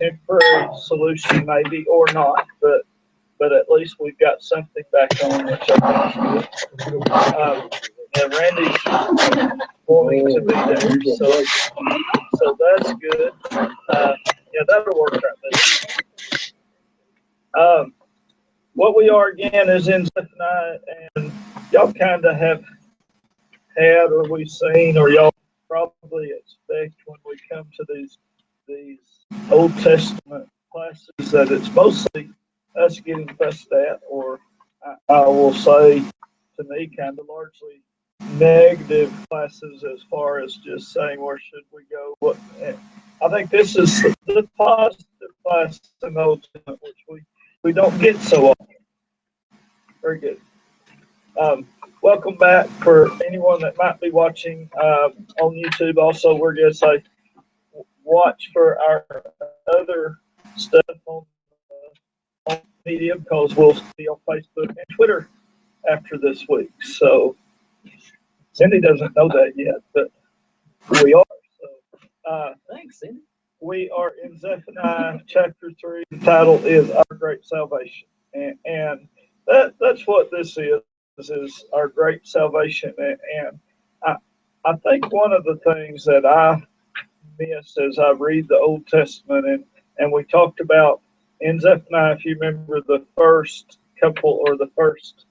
temporary solution maybe, or not, but at least we've got something back on, which I think is good. And Randy's wanting to be there, so that's good. Yeah, that'll work right there. What we are again is in Zephaniah, and y'all kind of have had, or we've seen, or y'all probably expect when we come to these Old Testament classes that it's mostly us getting fussed at, or I will say, to me, kind of largely negative classes as far as just saying where should we go. I think this is the positive class in the Old Testament, which we don't get so often. Very good. Welcome back for anyone that might be watching on YouTube. Also, we're going to say watch for our other stuff on media, because we'll be on Facebook and Twitter after this week. So Cindy doesn't know that yet, but we are. So thanks, Cindy. We are in Zephaniah chapter 3. The title is Our Great Salvation, and that's what this is our great salvation. And I think one of the things that I miss as I read the Old Testament, and we talked about in Zephaniah, if you remember, the first couple, or the first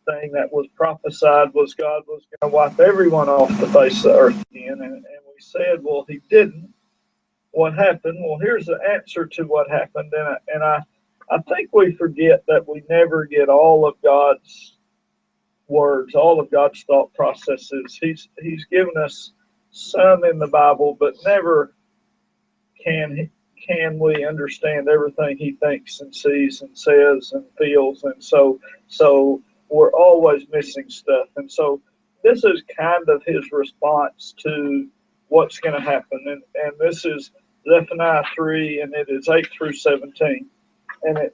thing that was prophesied was God was going to wipe everyone off the face of the earth again. And we said, well, he didn't. What happened? Well, here's the answer to what happened. And I think we forget that we never get all of God's words, all of God's thought processes. He's given us some in the Bible, but never can we understand everything he thinks and sees and says and feels. And so we're always missing stuff. And so this is kind of his response to what's going to happen. And this is Zephaniah 3, and it is 8 through 17. And it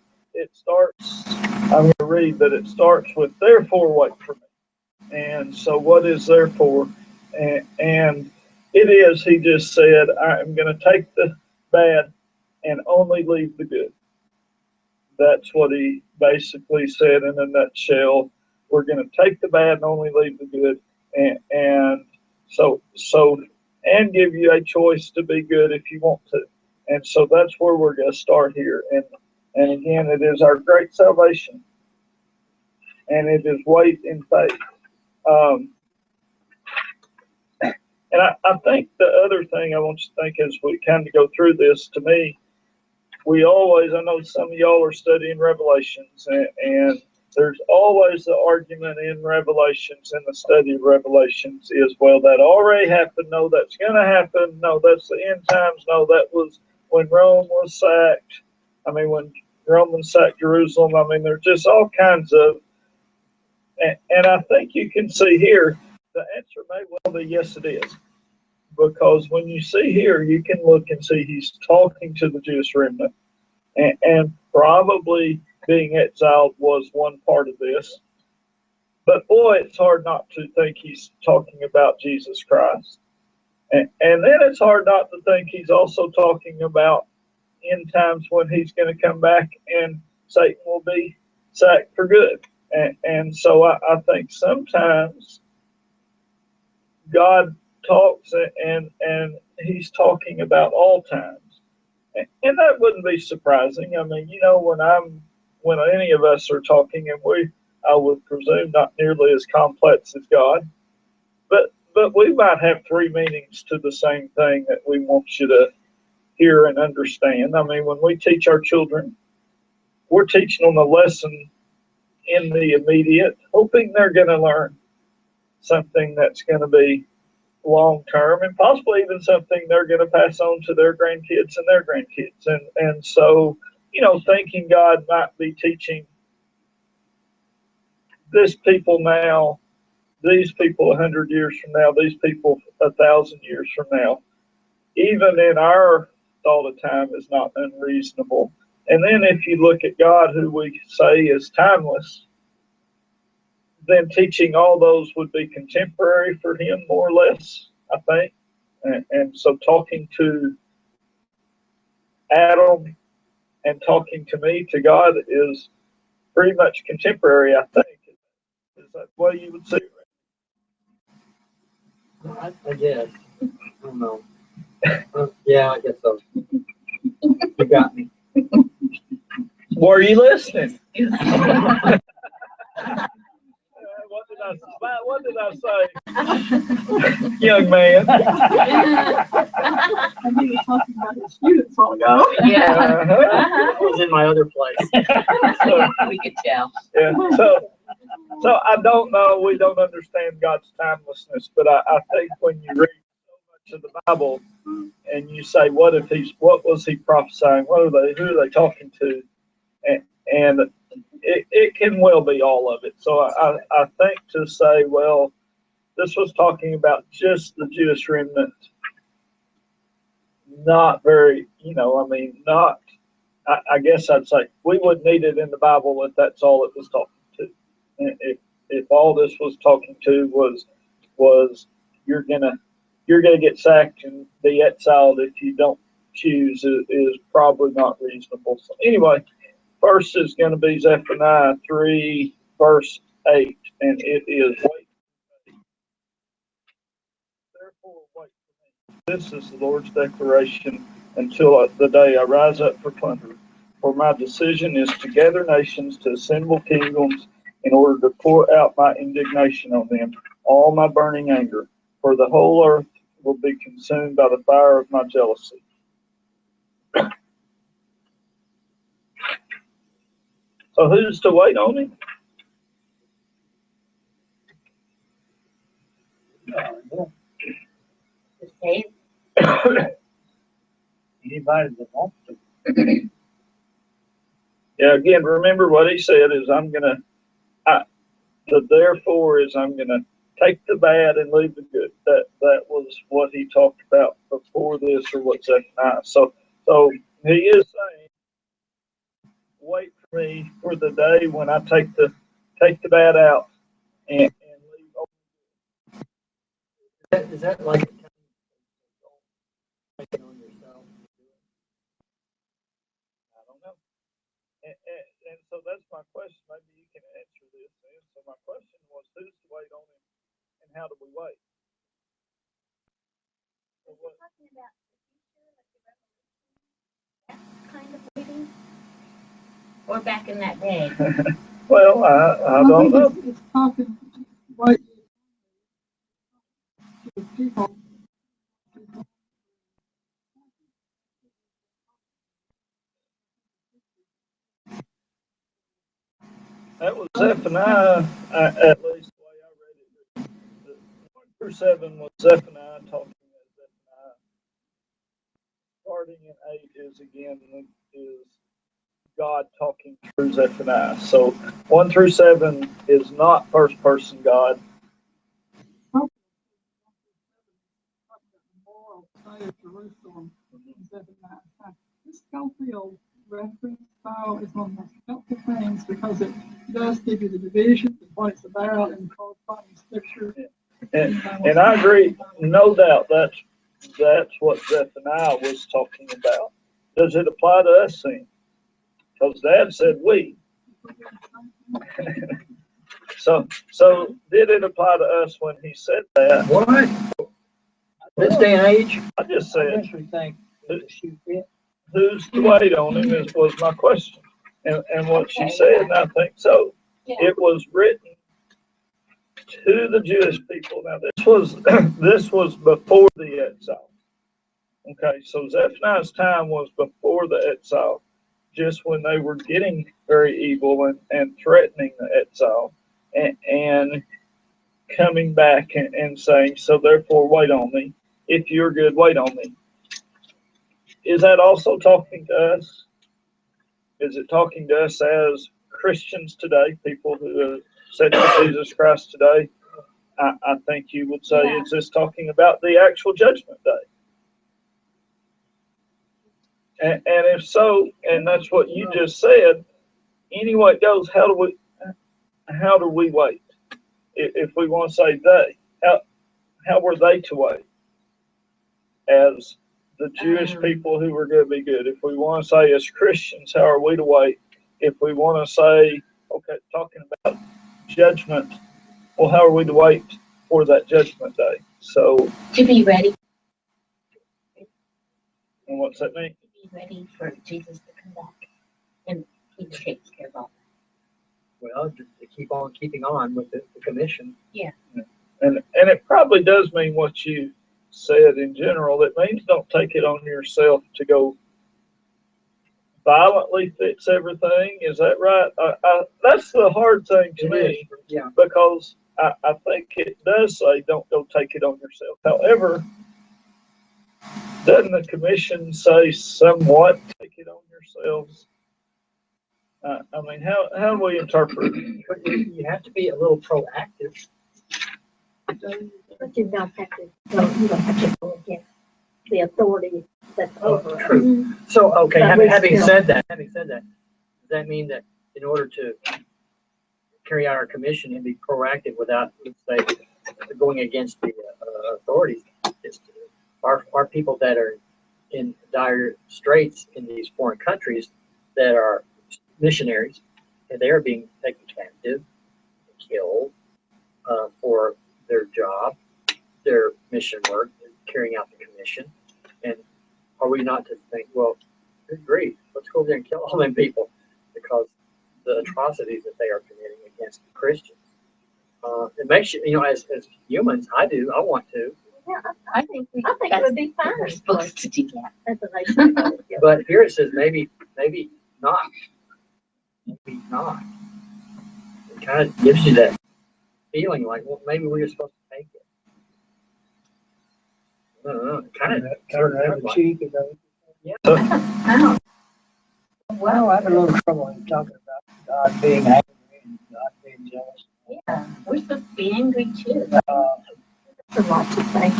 starts, I'm going to read, but it starts with, therefore wait for me. And so what is therefore? And it is, he just said, I am going to take the bad and only leave the good. That's what he basically said in a nutshell. We're going to take the bad and only leave the good. And so and give you a choice to be good if you want to. And so that's where we're going to start here. And again, it is our great salvation. And it is wait in faith. And I think the other thing I want you to think as we kind of go through this, to me, we always, I know some of y'all are studying Revelations, and there's always the argument in Revelations, and the study of Revelations is, well, that already happened. No, that's going to happen. No, that's the end times. No, that was when Rome was sacked. I mean, when Romans sacked Jerusalem. I mean, there's just all kinds of, and I think you can see here, the answer may well be yes, it is. Because when you see here, you can look and see he's talking to the Jewish remnant, and probably being exiled was one part of this. But boy, it's hard not to think he's talking about Jesus Christ. And then it's hard not to think he's also talking about end times when he's going to come back and Satan will be sacked for good. And so I think sometimes God talks and he's talking about all times. And that wouldn't be surprising. I mean, you know, when any of us are talking, and I would presume not nearly as complex as God, but we might have three meanings to the same thing that we want you to hear and understand. I mean, when we teach our children, we're teaching them a lesson in the immediate, hoping they're going to learn something that's going to be long term, and possibly even something they're going to pass on to their grandkids and their grandkids. And so, you know, thinking God might be teaching this people now, these people 100 years from now, these people 1,000 years from now, even in our thought of time, is not unreasonable. And then if you look at God, who we say is timeless, then teaching all those would be contemporary for him, more or less, I think. And so talking to Adam and talking to me, to God, is pretty much contemporary, I think. Is that the way you would see it? I guess. I don't know. Yeah, I guess so. You got me. Were you listening? What did I say? Young man. And he was talking about his students all ago. Yeah. I was in my other place. We could tell. Yeah. So I don't know. We don't understand God's timelessness, but I think when you read so much of the Bible and you say, what was he prophesying? Who are they talking to? And it can well be all of it. So I think to say, well, this was talking about just the Jewish remnant, not very, not, I guess I'd say we wouldn't need it in the Bible if that's all it was talking to. If all this was talking to was you're gonna get sacked and be exiled if you don't choose, is probably not reasonable. So anyway, first is going to be Zephaniah 3, verse 8, and it is, wait. Therefore, wait for me. This is the Lord's declaration until the day I rise up for plunder. For my decision is to gather nations, to assemble kingdoms, in order to pour out my indignation on them, all my burning anger. For the whole earth will be consumed by the fire of my jealousy. So who's to wait on him? Anybody that wants to. Yeah, again, remember what he said is the therefore is I'm going to take the bad and leave the good. That was what he talked about before this, or what Zephaniah. So he is saying, wait for me for the day when I take the bad out and leave. Is that like taking on yourself? I don't know. And so that's my question. Maybe you can answer this. And so my question was, who's to wait on him, and how do we wait? Are you talking about the future, like the revolution? That kind of waiting? Or back in that day. Well, I don't know. It's talking what to people. That was Zephaniah, at least the way I read it. The 1 through 7 was Zephaniah talking as Zephaniah. Starting in 8 is God talking through Zephaniah. So 1 through 7 is not first person God. Moral side of Jerusalem in Zephaniah. This Schofield reference style is one of the most helpful things because it does give you the divisions and what it's about and corresponding scripture. And I agree, no doubt that's what Zephaniah was talking about. Does it apply to us then? Because Dad said we. So did it apply to us when he said that? What? This day and age? I just I said, actually think who's to wait on him was my question. And what she said, and I think so. Yeah. It was written to the Jewish people. Now this was before the exile. Okay, so Zephaniah's time was before the exile, just when they were getting very evil and threatening the exile and coming back and saying, so therefore wait on me. If you're good, wait on me. Is that also talking to us? Is it talking to us as Christians today, people who have said to Jesus Christ today? I think you would say, Yeah. Is this talking about the actual judgment day? And if so, and that's what you just said, anyway it goes, how do we wait? If we want to say they, how were they to wait as the Jewish people who were going to be good. If we want to say as Christians, how are we to wait? If we want to say, okay, talking about judgment, well, how are we to wait for that judgment day? So, To be ready, and what's that mean? to be ready for Jesus to come back. And he takes care of all. Well, just to keep on keeping on with the commission. And it probably does mean what you said in general. It means don't take it on yourself to go violently fix everything. Is that right? That's the hard thing to It me, is, yeah. because I think it does say don't go take it on yourself. However, doesn't the commission say somewhat take it on yourselves? I mean, how do we interpret it? But you have to be a little proactive. But you don't have to go, you don't have to go against the authority that's over us. True. So, okay, But we having still- said that, does that mean that in order to carry out our commission and be proactive without, let's say, going against the authorities, our people that are in dire straits in these foreign countries that are missionaries, and they are being taken captive, killed for their job, their mission work, carrying out the commission. And are we not to think, well, good grief, let's go over there and kill all them people, because the atrocities that they are committing against the Christians. It makes you, as humans, I want to. Yeah, I think I think it would be fine. we're supposed to do that. That's a nice thing about it. But here it says maybe not. Maybe not. It kind of gives you that feeling like, well, maybe we're supposed to take it. I don't know. It kind of Turn the other cheek, you know. Oh, Well, I have a little trouble in talking about God being angry and God being jealous. yeah, we're supposed to be angry too. That's a lot to say.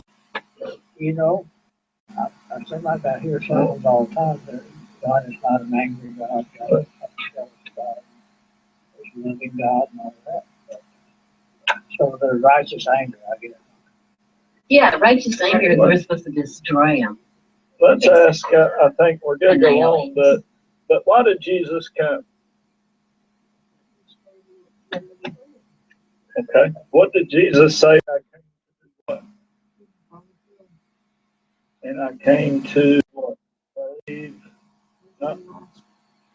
You know, I seem like I hear songs all the time that God is not an angry God, God is not a jealous God, He's a loving God and all that. So there's righteous anger, I guess. Yeah, righteous anger, we're supposed to destroy them. Let's ask, I think we're going to go on, but why did Jesus come? Okay, what did Jesus say? I came to do what? And I came to what?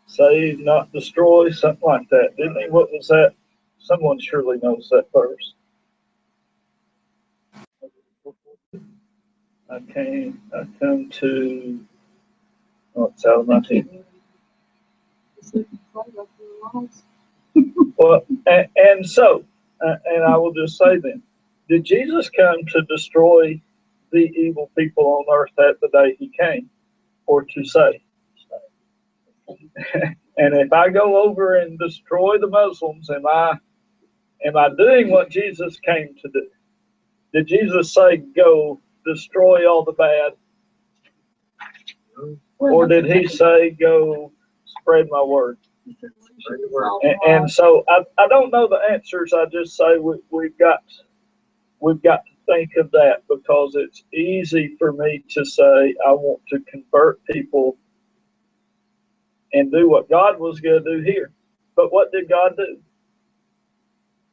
Save, not destroy, something like that, didn't he? What was that? Someone surely knows that verse. I come to, oh, it's out of my head. Well, and so, and I will just say then, did Jesus come to destroy the evil people on earth at the day he came, or to save? And if I go over and destroy the Muslims, am I doing what Jesus came to do? Did Jesus say, go destroy all the bad? Or did he say, go spread my word? And so I don't know the answers. I just say we've got to think of that, because it's easy for me to say I want to convert people and do what God was going to do here. But what did God do?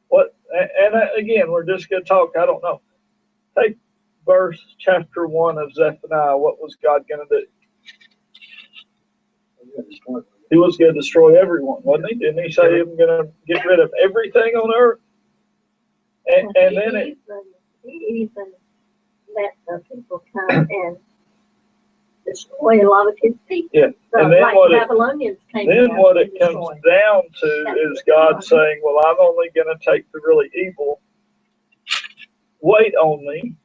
What? And again, we're just going to talk. I don't know. Take chapter 1 of Zephaniah. What was God going to do? He was going to destroy everyone, wasn't he? Didn't he say he was going to get rid of everything on earth? And then it. He even let the people come and destroy a lot of his people. Yeah. So, And then like what it- Babylonians came Then down what and it comes destroyed. down to is God saying, well, I'm only going to take the really evil. Wait on me.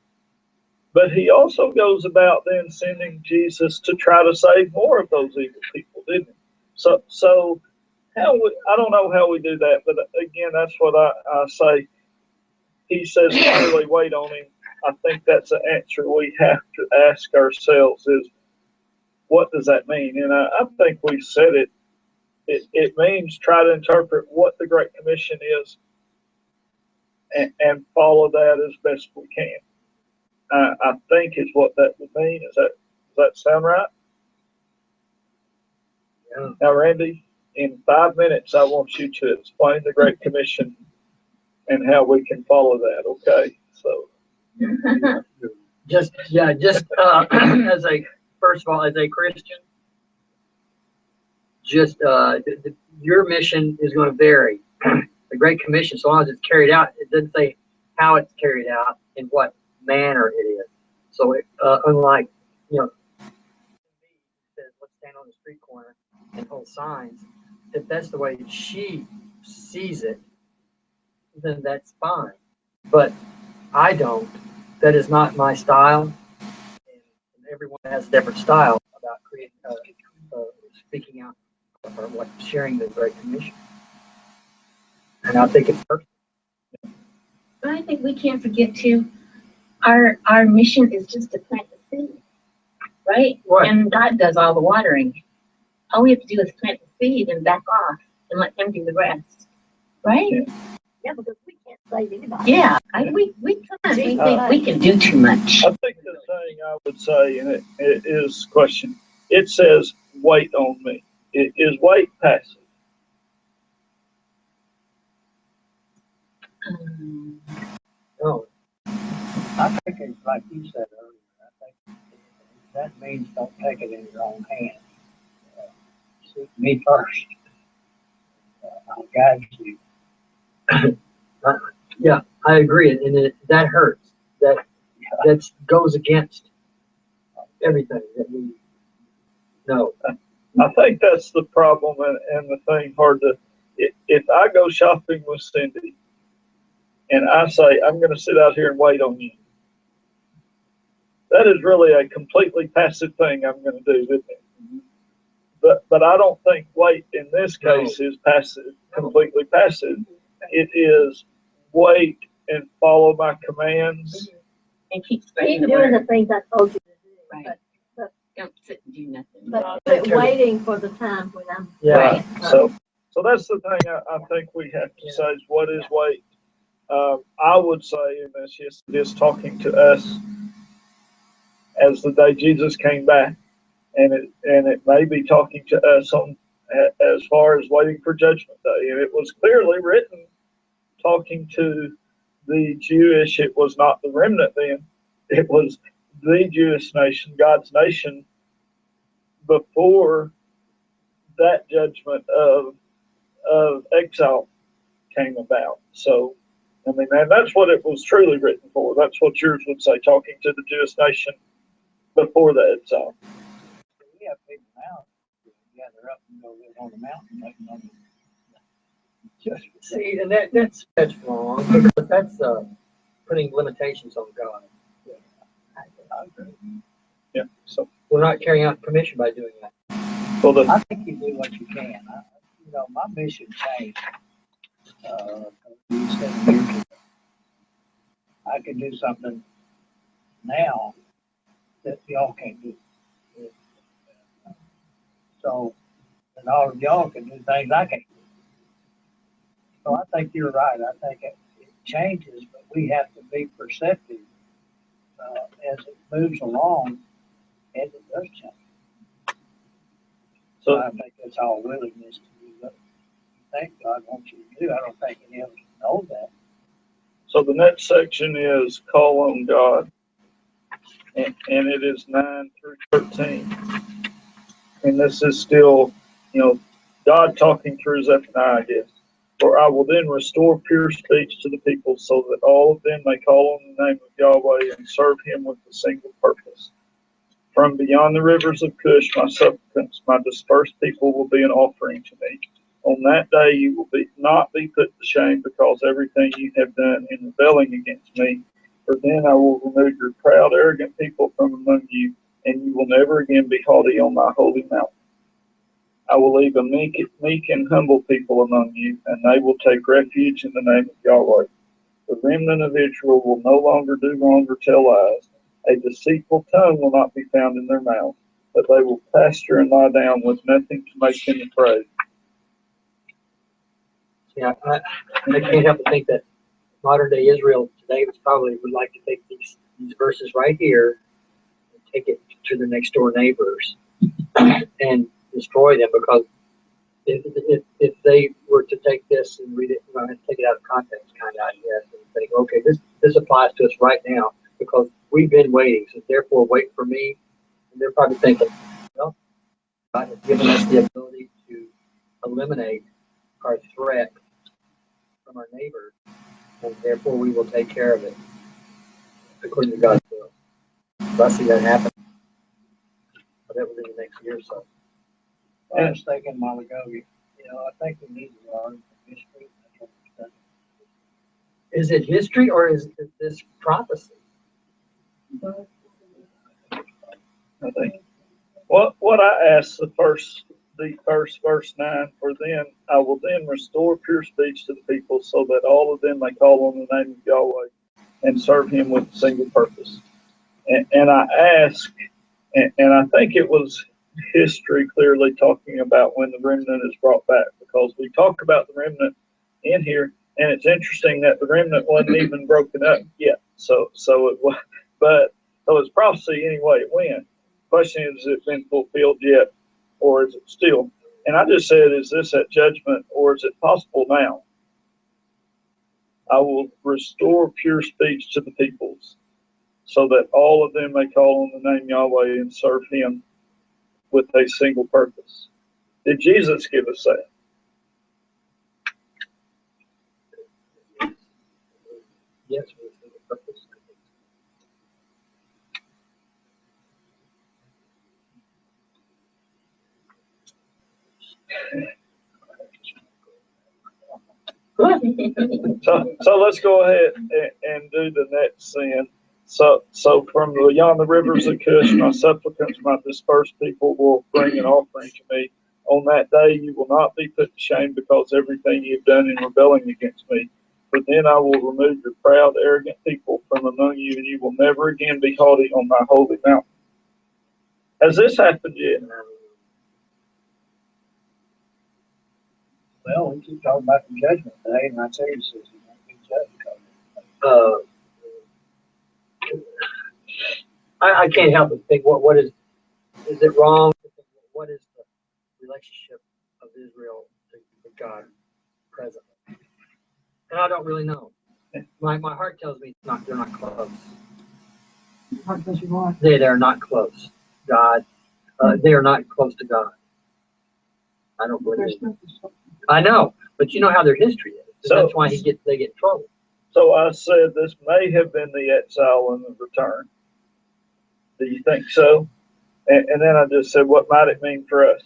But he also goes about then sending Jesus to try to save more of those evil people, didn't he? So I don't know how we do that, but again, that's what I say. He says, clearly wait on him. I think that's an answer we have to ask ourselves is, what does that mean? And I think we said it. It means try to interpret what the Great Commission is and follow that as best we can. I think is what that would mean. Is that sound right? Yeah. Now, Randy, in 5 minutes, I want you to explain the Great Commission and how we can follow that, okay? So, Just as a, first of all, as a Christian, just your mission is going to vary. The Great Commission, so long as it's carried out, it doesn't say how it's carried out in what manner it is. So unlike, you know, it says let's stand on the street corner and hold signs. If that's the way she sees it, then that's fine. But I don't. That is not my style. And everyone has a different style about creating, speaking out or what sharing the Great Commission. And I think it's perfect. But I think we can't forget too, our mission is just to plant the seed, right? Right. And God does all the watering. All we have to do is plant the seed and back off and let Him do the rest, right? Yeah, because we can't save anybody. Yeah, we sometimes we think we can do too much. I think the thing I would say, and it is question, it says, wait on me. Is wait passive? Oh, I think it's like you said earlier, I think that means don't take it in your own hands. Seek me first. I'll guide you. yeah, I agree, and that hurts. That goes against everything that we know. I think that's the problem and the thing hard to, if I go shopping with Cindy and I say, I'm going to sit out here and wait on you, that is really a completely passive thing I'm going to do, isn't it? But I don't think wait in this case is passive, completely passive. It is wait and follow my commands. And keep Keep spreading the doing the word. things I told you to do. Right. But, Don't sit and do nothing. but waiting for the time when I'm. Yeah. Right. So that's the thing I think we have to say is what is wait. I would say, and that's just talking to us as the day Jesus came back, and it may be talking to us on as far as waiting for Judgment Day, and it was clearly written talking to the Jewish. It was not the remnant then; it was the Jewish nation, God's nation, before that judgment of exile came about. So, I mean, and that's what it was truly written for. That's what yours would say, talking to the Jewish nation before the exile. We have people now who gather up and go live on the mountain, waiting on just See, and that's wrong because that's putting limitations on God. I agree. Yeah. So, We're not carrying out the commission by doing that. well, I think you do what you can. My mission changed. 7 years ago. I can do something now that y'all can't do. So, and all of y'all can do things I can't do. So I think you're right. I think it changes, but we have to be perceptive as it moves along, as it does change. So I think it's all willingness to do what you think God wants you to do. I don't think any of us know that. So the next section is call on God, and it is 9 through 13. And this is still, God talking through Zephaniah, I guess. For I will then restore pure speech to the people so that all of them may call on the name of Yahweh and serve him with a single purpose. From beyond the rivers of Cush, my supplicants, my dispersed people will be an offering to me. On that day you will not be put to shame because everything you have done in rebelling against me. For then I will remove your proud, arrogant people from among you, and you will never again be haughty on my holy mountain. I will leave a meek and humble people among you, and they will take refuge in the name of Yahweh. The remnant of Israel will no longer do wrong or tell lies. A deceitful tongue will not be found in their mouth, but they will pasture and lie down with nothing to make them afraid. Yeah, I can't help but think that modern day Israel today probably would like to take these verses right here and take it to their next door neighbors and destroy them, because if they were to take this and read it, take it out of context, kind of, I guess, and think, okay, this applies to us right now because we've been waiting, so therefore wait for me. And they're probably thinking, well, God has given us the ability to eliminate our threat from our neighbors, and therefore we will take care of it according to God's will. So I see that happen. But that was in the next year or so. I was thinking a while ago, I think we need to learn from history. That's what we're studying. Is it history or is it this prophecy? I think. What I asked the first verse 9, for then I will then restore pure speech to the people, so that all of them may call on the name of Yahweh and serve him with a single purpose. And I asked, and I think it was history clearly talking about when the remnant is brought back, because we talk about the remnant in here, and it's interesting that the remnant wasn't even broken up yet. So it was, but so it's prophecy anyway it went. Question is, has it been fulfilled yet, or is it still? And I just said, is this at judgment, or is it possible now? I will restore pure speech to the peoples, so that all of them may call on the name Yahweh and serve him with a single purpose. Did Jesus give us that? Yes, with a single purpose. So let's go ahead and do the next sin. So from beyond the rivers of Cush, my supplicants, my dispersed people will bring an offering to me. On that day you will not be put to shame because everything you've done in rebelling against me. For then I will remove your proud, arrogant people from among you, and you will never again be haughty on my holy mountain. Has this happened yet? Well, we keep talking about the judgment day, and I tell you, says he won't be judged. I can't help but think, what is it wrong? What is the relationship of Israel to God presently? And I don't really know. My heart tells me they're not close. Heart tells you why. They're not close. God, they are not close to God. I don't believe it. I know, but you know how their history is. So that's why they get in trouble. So I said this may have been the exile and the return. Do you think so? And then I just said, what might it mean for us?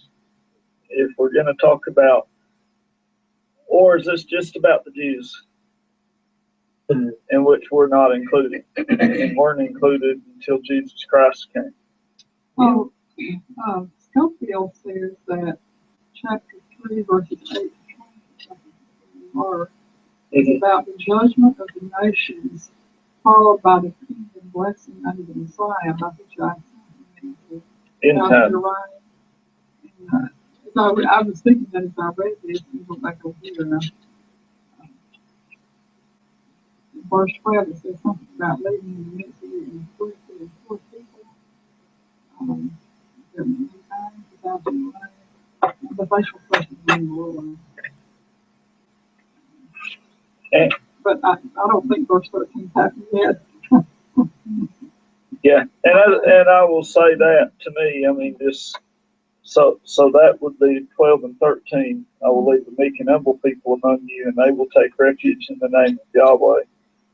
If we're going to talk about, or is this just about the Jews, in which we're not included, and weren't included until Jesus Christ came? Well, Schofield says that chapter 3, verses 8 to 20 is about the judgment of the nations, followed by the kingdom blessing under the Messiah, by which I In time. I was thinking that as I read this, and go back over here, in verse 12, it says something about living in the midst of it and free and poor people. There many times without the money. The facial question is in the Lord. But I don't think verse 13 happened yet. Yeah, and I will say that to me, I mean, this, so that would be 12 and 13. I will leave the meek and humble people among you, and they will take refuge in the name of Yahweh.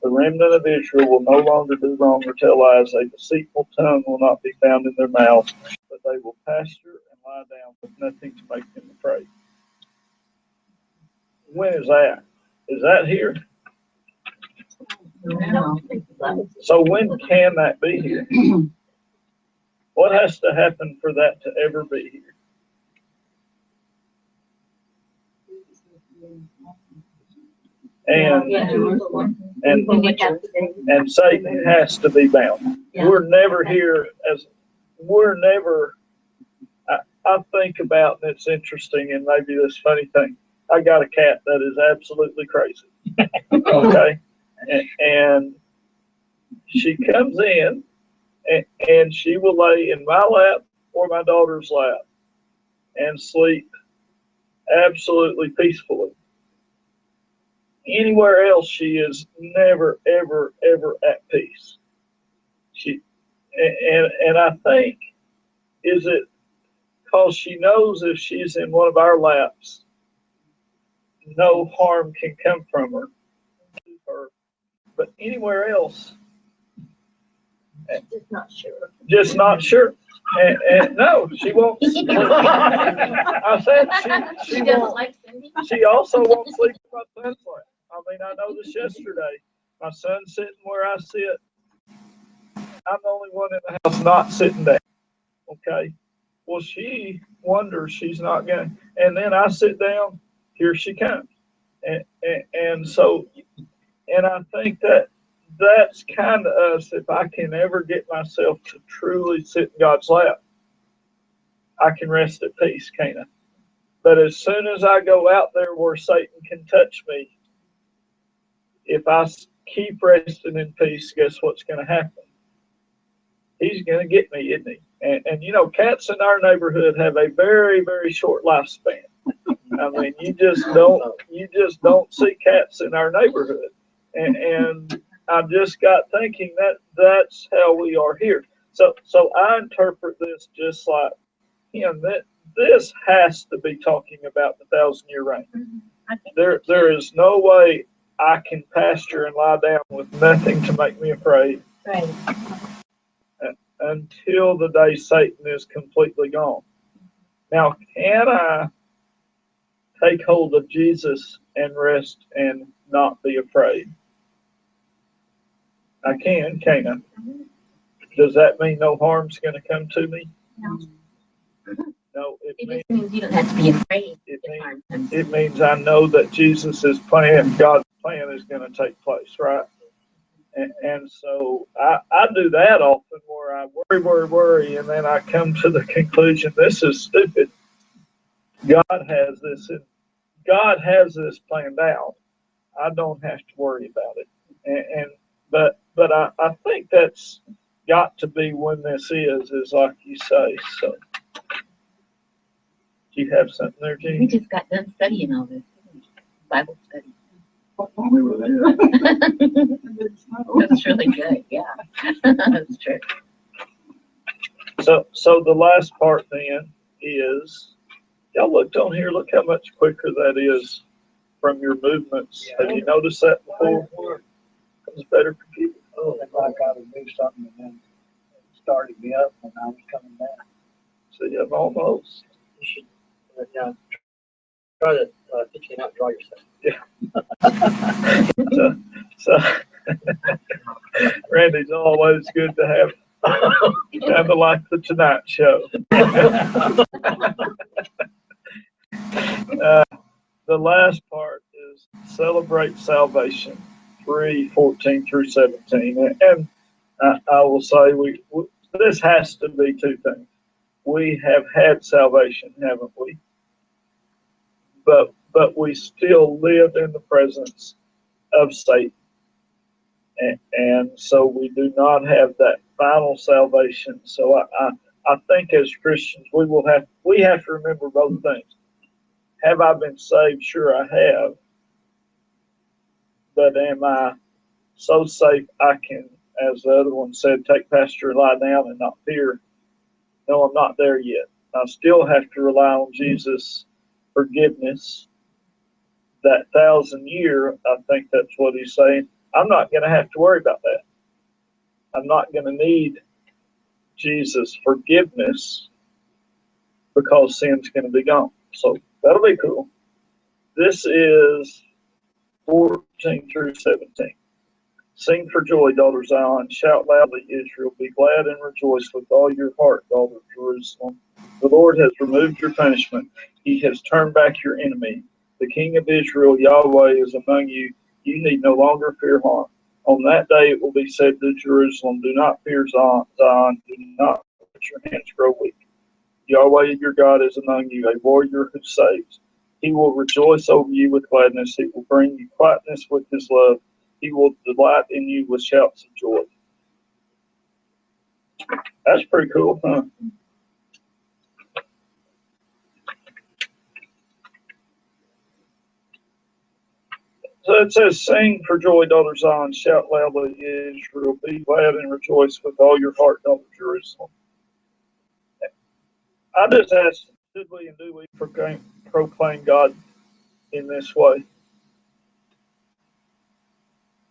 The remnant of Israel will no longer do wrong or tell lies. A deceitful tongue will not be found in their mouth, but they will pasture and lie down with nothing to make them afraid. When is that? Is that here? So when can that be here? What has to happen for that to ever be here? And Satan has to be bound. Yeah. We're never here I think about, and it's interesting, and maybe this funny thing, I got a cat that is absolutely crazy. Okay? And she comes in, and she will lay in my lap or my daughter's lap and sleep absolutely peacefully. Anywhere else, she is never, ever, ever at peace. And I think, is it because she knows if she's in one of our laps, no harm can come from her. But anywhere else, Just not sure. just not sure. And no, she won't. I said she doesn't won't. like Cindy. She also won't sleep in my son's lap. I mean, I know this yesterday. My son's sitting where I sit. I'm the only one in the house not sitting down. Okay. Well, she wonders she's not going. And then I sit down. Here she comes. And so, and I think that that's kind of us. If I can ever get myself to truly sit in God's lap, I can rest at peace, can't I? But as soon as I go out there where Satan can touch me, if I keep resting in peace, guess what's going to happen? He's going to get me, isn't he? And you know, cats in our neighborhood have a very, very short lifespan. I mean, you just don't see cats in our neighborhood. And I just got thinking that that's how we are here. So I interpret this just like him. That this has to be talking about the 1,000-year reign. I think There is no way I can pasture and lie down with nothing to make me afraid right. until the day Satan is completely gone. Now, can I take hold of Jesus and rest and not be afraid? I can, can't I? Does that mean no harm's going to come to me? No. No, it It means just means you don't have to be afraid. it if means harm comes. it means I know that Jesus' plan, God's plan, is going to take place, right? And so I do that often, where I worry, and then I come to the conclusion this is stupid. God has this planned out. I don't have to worry about it. But I think that's got to be when this is like you say. So, do you have something there, We Jean? just got done studying all this Bible study. While we were there. And it snowed. It was really good. Yeah, that's true. So the last part then is, y'all looked on here. Look how much quicker that is from your movements. Have you noticed that before? It's better computer. Oh, it's like I would do something and then it started me up when I was coming back. See, I'm almost. You should try to teach you how to draw yourself. So Randy's always good to have. Kind of like the Tonight Show. The last part is celebrate salvation, 3:14 through 17. And I will say this has to be two things. We have had salvation, haven't we? But we still live in the presence of Satan. And so we do not have that final salvation. So I think as Christians we have to remember both things. Have I been saved? Sure I have. But am I so safe I can, as the other one said, take pasture and lie down and not fear? No, I'm not there yet. I still have to rely on Jesus' forgiveness. That 1,000-year, I think that's what he's saying. I'm not going to have to worry about that. I'm not going to need Jesus' forgiveness because sin's going to be gone. So that'll be cool. This is 14 through 17. Sing for joy, daughter Zion. Shout loudly, Israel. Be glad and rejoice with all your heart, daughter Jerusalem. The Lord has removed your punishment. He has turned back your enemy. The King of Israel, Yahweh, is among you. You need no longer fear harm. On that day it will be said to Jerusalem, do not fear Zion. Do not let your hands grow weak. Yahweh your God is among you, a warrior who saves. He will rejoice over you with gladness. He will bring you quietness with his love. He will delight in you with shouts of joy. That's pretty cool, huh? So it says, sing for joy, daughter Zion, shout loudly, Israel, be glad and rejoice with all your heart, daughter Jerusalem. I just asked, should we and do we proclaim God in this way?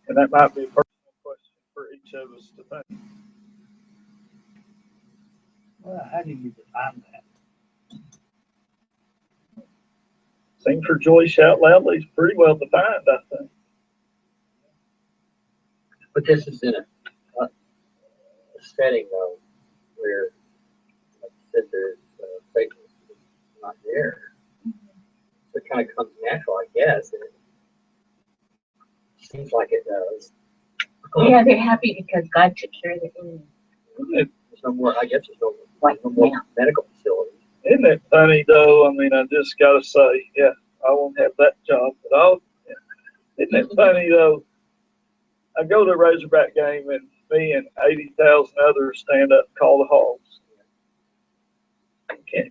And that might be a personal question for each of us to think. Well, how do you define that? Sing for joy, shout loudly is pretty well defined, I think. But this is in a setting though where, like you said, there's faith is not there. So it kind of comes natural, I guess. And it seems like it does. Yeah, they're happy because God took care of the enemy. Isn't There's no more, I guess there's no, Right no more now. medical facilities. it funny though? I mean, I just gotta say, yeah, I won't have that job, but isn't it funny though? I go to a Razorback game and me and 80,000 others stand up and call the Hogs.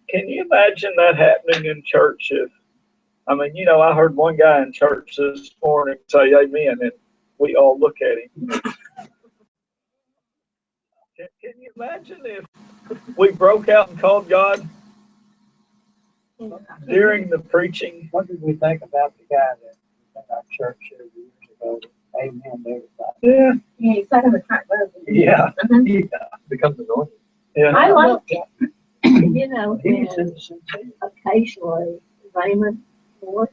Can you imagine that happening in church? I heard one guy in church this morning say amen, and we all look at him. Can you imagine if we broke out and called God during the preaching? What did we think about the guy that was in our church here years ago? Amen to everybody. Yeah, Yeah, he sat on the front row. Yeah. Mhm. Yeah. It becomes annoying. yeah. I liked it. You know, He was when sincere. occasionally Raymond would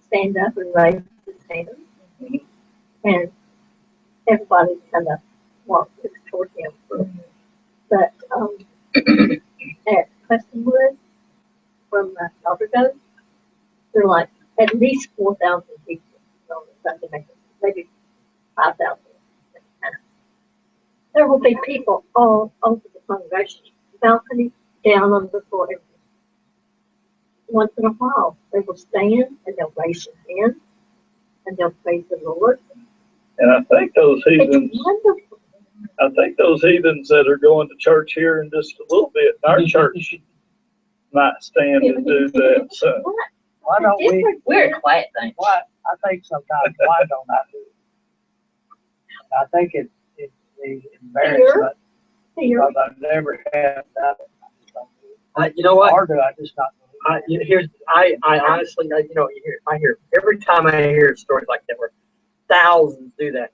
stand up and raise his hand, and everybody kind of walked toward him. But at Prestonwood, from Alberto, there are like at least 4,000 people on Sunday night, maybe 5,000. There will be people all over the congregation balcony, down on the floor. Once in a while, they will stand and they'll raise their hand and they'll praise the Lord. And I think those heathens, It's wonderful. that are going to church here in just a little bit, in our church might stand and do that. So Why don't we? We're a quiet bunch. Why? I think sometimes, why don't I do it? I think it's the embarrassment Here, because I never have done it. I just don't do it. You know what? Or do I just not believe it? I honestly, I hear every time I hear stories like that where thousands do that.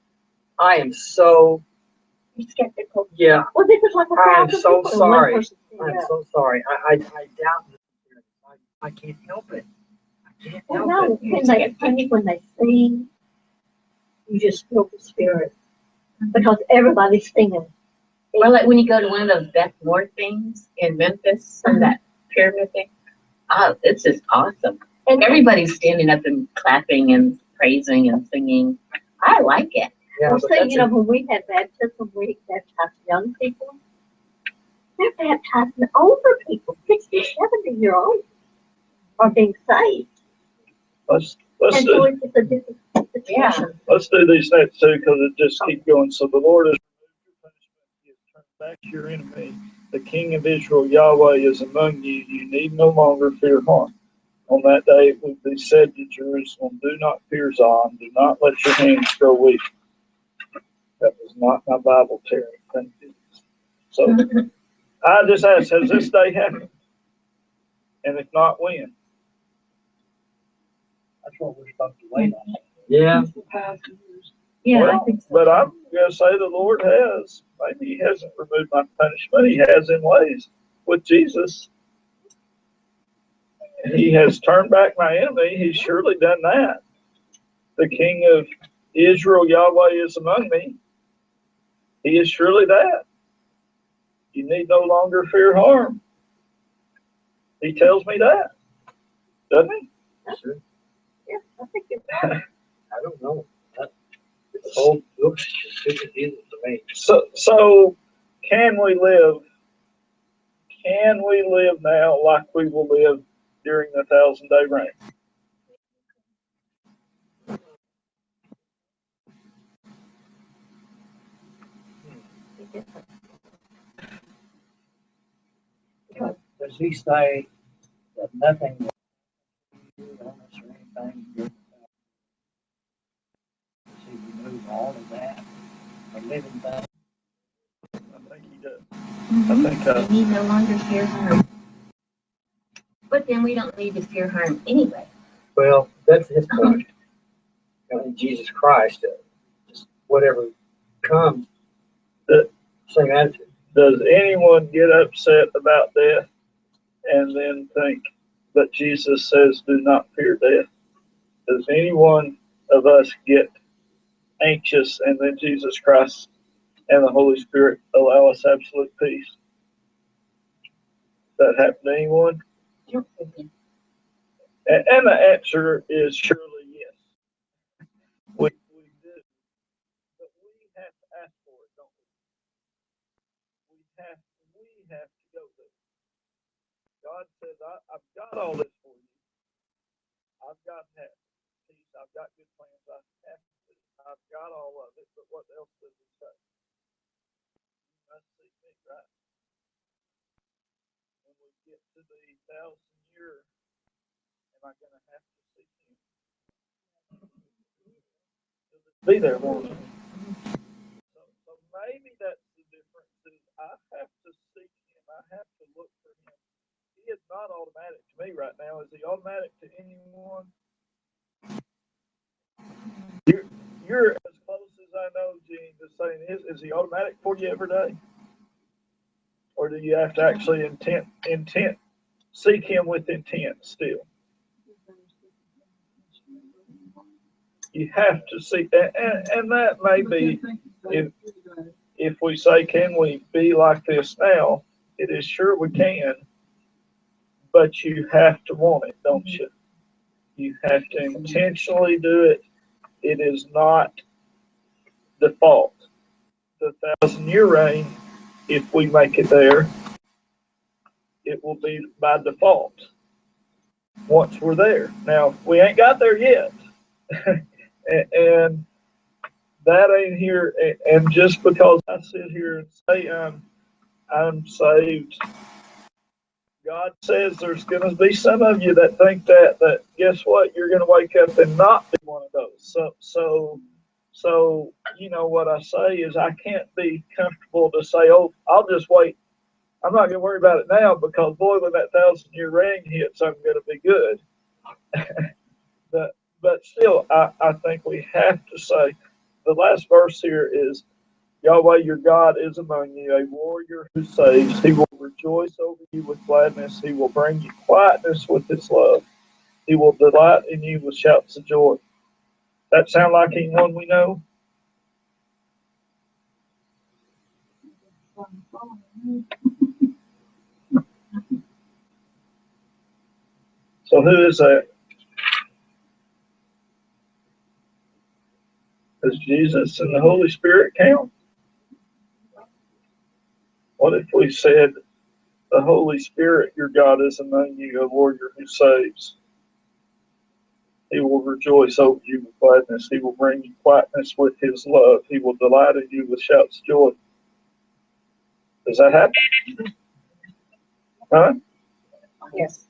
I am so, you're skeptical. yeah, Well, this is like a I am thousand so people and one sorry. person stand I'm up. so sorry. I doubt this. I can't help it. I can't Well, help no, it. when they sing, you just feel the spirit because everybody's singing. Well, like when you go to one of those Beth Moore things in Memphis, or that pyramid thing, it's just awesome. And Everybody's standing up and clapping and praising and singing. I like it. Yeah, well, but see, that's you know, when we had baptism, we baptized young people. They're baptizing older people, 60, 70-year-olds are being saved. let's And so do it's a different situation. let's do these next two because it just keeps going. So the Lord has removed your punishment; He has turned back your enemy. The King of Israel, Yahweh, is among you. You need no longer fear harm. On that day it will be said to Jerusalem, do not fear Zion, do not let your hands grow weak. That was not my Bible, Terry. Thank you. So I just asked, has this day happened? And if not, when? That's what we're supposed to wait on. Yeah. It's the past years. Yeah, I Well, think so. but I'm going to say the Lord has. Maybe He hasn't removed my punishment. He has in ways with Jesus. He has turned back my enemy. He's surely done that. The King of Israel, Yahweh, is among me. He is surely that. You need no longer fear harm. He tells me that, doesn't he? Sure. Yeah, I think you're right. I don't know. The whole book is just too confusing to me. So can we live? Can we live now like we will live during the 1,000-day reign? does he say that nothing will do on us or anything? Does he remove all of that, the living thing? I think he does. I think, And he no longer fear harm. But then we don't need to fear harm anyway. Well, that's his point. In Jesus Christ, just whatever comes, same attitude. does anyone get upset about death and then think that Jesus says, do not fear death? Does any one of us get anxious and then Jesus Christ and the Holy Spirit allow us absolute peace? Does that happen to anyone? And the answer is surely yes. We do. But we have to ask for it, don't we? We have to go there. God says, I've got all this for you. I've got peace. I've got good plans. I've got all of it. But what else does he say? You must seek me, right? When we get to the 1,000-year, am I going to have to seek him? Be there, won't it? So maybe that's the difference. Is I have to seek him. I have to look for him. He is not automatic to me right now. Is he automatic to anyone? You're as close as I know, Gene, to saying is he automatic for you every day? Or do you have to actually intent seek him with intent still? You have to seek, and that may be, if we say, can we be like this now? It is sure we can, but you have to want it, don't you? You have to intentionally do it. It is not default. The 1,000-year reign, if we make it there, it will be by default once we're there. Now, we ain't got there yet. And that ain't here. And just because I sit here and say I'm saved, God says there's going to be some of you that think that guess what? You're going to wake up and not be one of those. So you know what I say is I can't be comfortable to say, oh, I'll just wait. I'm not going to worry about it now because boy, when that 1,000-year reign hits, I'm going to be good. But still, I think we have to say the last verse here is Yahweh your God is among you, a warrior who saves. He will rejoice over you with gladness. He will bring you quietness with his love. He will delight in you with shouts of joy. That sound like anyone we know? So who is that? Does Jesus and the Holy Spirit count? What if we said, the Holy Spirit, your God, is among you, a warrior who saves. He will rejoice over you with gladness. He will bring you quietness with his love. He will delight in you with shouts of joy. Does that happen? Huh? Yes.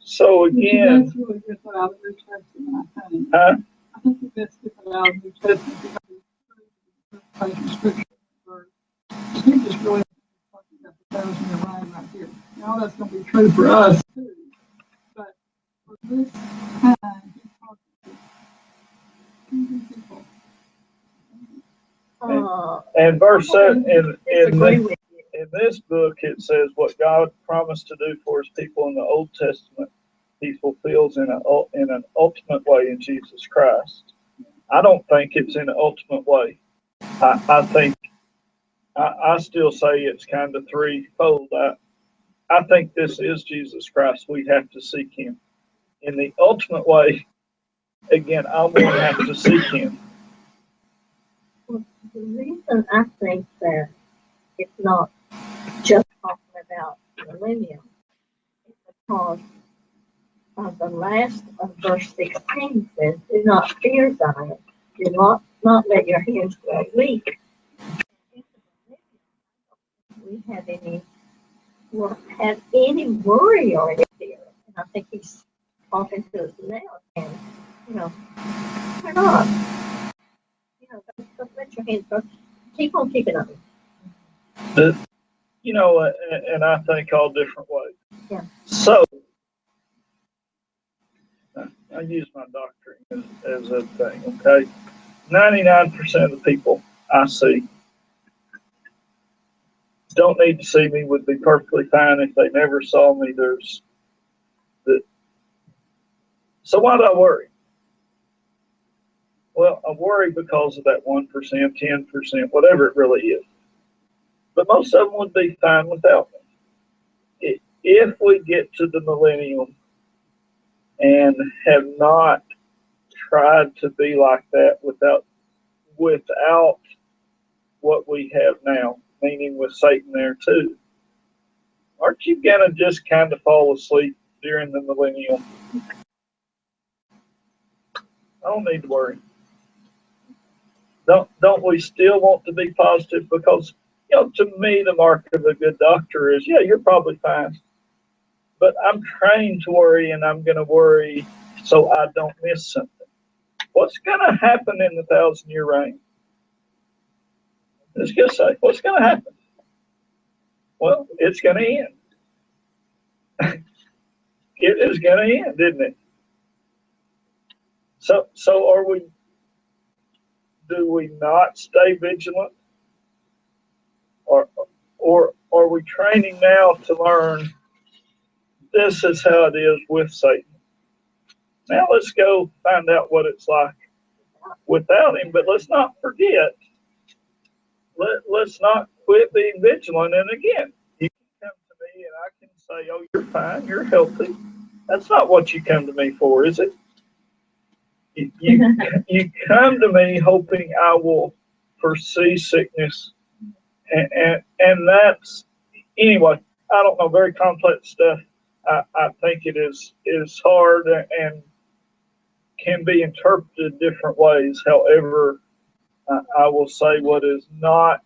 So again, That's really good for our New Testament, I think. huh? I think the best good for our New Testament because it's scripture. He just really talking about the 1,000-year reign right here. Now that's going to be true for us too. But for this time, he's talking to people. And verse 7 Disagree with you. in this book, it says what God promised to do for his people in the Old Testament, he fulfills in an ultimate way in Jesus Christ. I don't think it's in an ultimate way. I think, I still say it's kind of threefold. I think this is Jesus Christ. We have to seek him. In the ultimate way, again, I'm going to have to seek him. Well, the reason I think that it's not just talking about millennium is because the last of verse 16 says, do not fear Zion, do not let your hands grow weak. We we have any, have any worry or any fear. And I think he's talking to us now, and, you know, turn off. You know, don't let your hands go. Keep on keeping on. You know, and I think all different ways. Yeah. So, I use my doctrine as a thing, okay? 99% of the people I see don't need to see me, would be perfectly fine if they never saw me. So why do I worry? Well, I worry because of that 1%, 10%, whatever it really is. But most of them would be fine without me. If we get to the millennium and have not tried to be like that without what we have now, meaning with Satan there too, aren't you gonna just kind of fall asleep during the millennium? I don't need to worry. Don't we still want to be positive? Because, you know, to me, the mark of a good doctor is, yeah, you're probably fine, but I'm trained to worry, and I'm going to worry so I don't miss something. What's going to happen in the 1,000-year reign? Let's just say, what's going to happen? Well, it's going to end. It is going to end, isn't it? So do we not stay vigilant? Or are we training now to learn this is how it is with Satan? Now let's go find out what it's like without him. But let's not forget, let's not quit being vigilant. And again, you can come to me and I can say, oh, you're fine, you're healthy. That's not what you come to me for, is it? You come to me hoping I will foresee sickness. And that's, anyway, I don't know, very complex stuff. I think it is hard and can be interpreted different ways. However, I will say what is not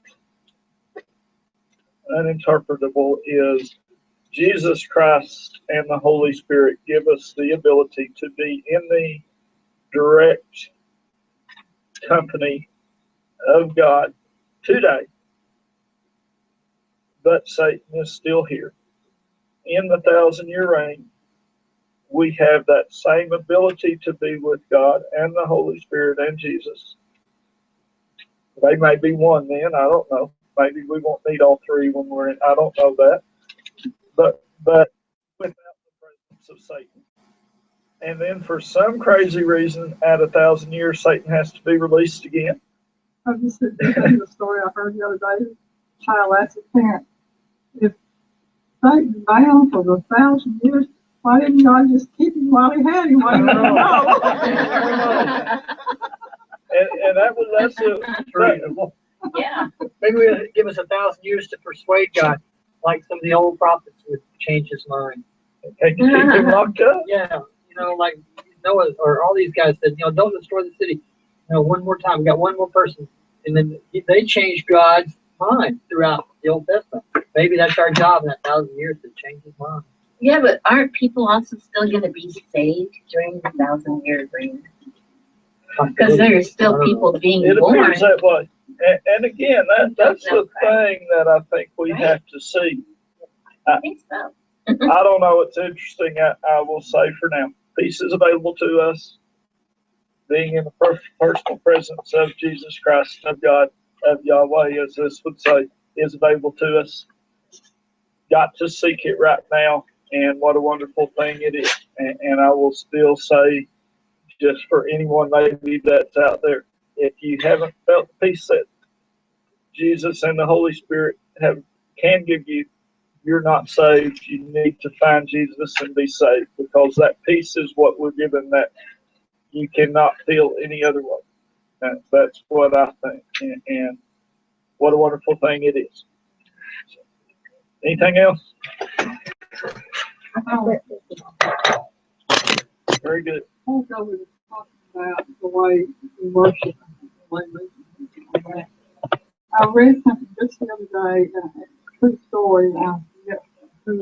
uninterpretable is Jesus Christ and the Holy Spirit give us the ability to be in the direct company of God today. But Satan is still here. In the 1,000-year reign, we have that same ability to be with God and the Holy Spirit and Jesus. They may be one then, I don't know. Maybe we won't need all three when we're in, I don't know that. But without the presence of Satan. And then for some crazy reason, at 1,000 years, Satan has to be released again. I just said the story I heard the other day. A child asked his parent, if Satan's bound for 1,000 years, why didn't God just keep him while he had him? Why didn't he know? And that's reasonable. Yeah. Maybe we'll give us 1,000 years to persuade God, like some of the old prophets would change his mind. Can you keep him locked up? Yeah, you know, like Noah or all these guys said, you know, don't destroy the city. You know, one more time, we got one more person, and then they changed God's mind throughout the Old Testament. Maybe that's our job in 1,000 years to change his mind. Yeah, but aren't people also still going to be saved during the 1,000-year reign? Because there are still people being It born. appears that way. And again, that's the thing that I think we have to see. I think so. I don't know. It's interesting. I will say for now, peace is available to us. Being in the personal presence of Jesus Christ, of God, of Yahweh, as this would say, is available to us. Got to seek it right now, and what a wonderful thing it is. And I will still say, just for anyone maybe that's out there, if you haven't felt the peace that Jesus and the Holy Spirit can give you, you're not saved. You need to find Jesus and be saved, because that peace is what we're given that you cannot feel any other way. That's what I think, and what a wonderful thing it is. Anything else? Very good. Also, we were talking about the way we worship and the way we I read something just the other day, true story. I forget who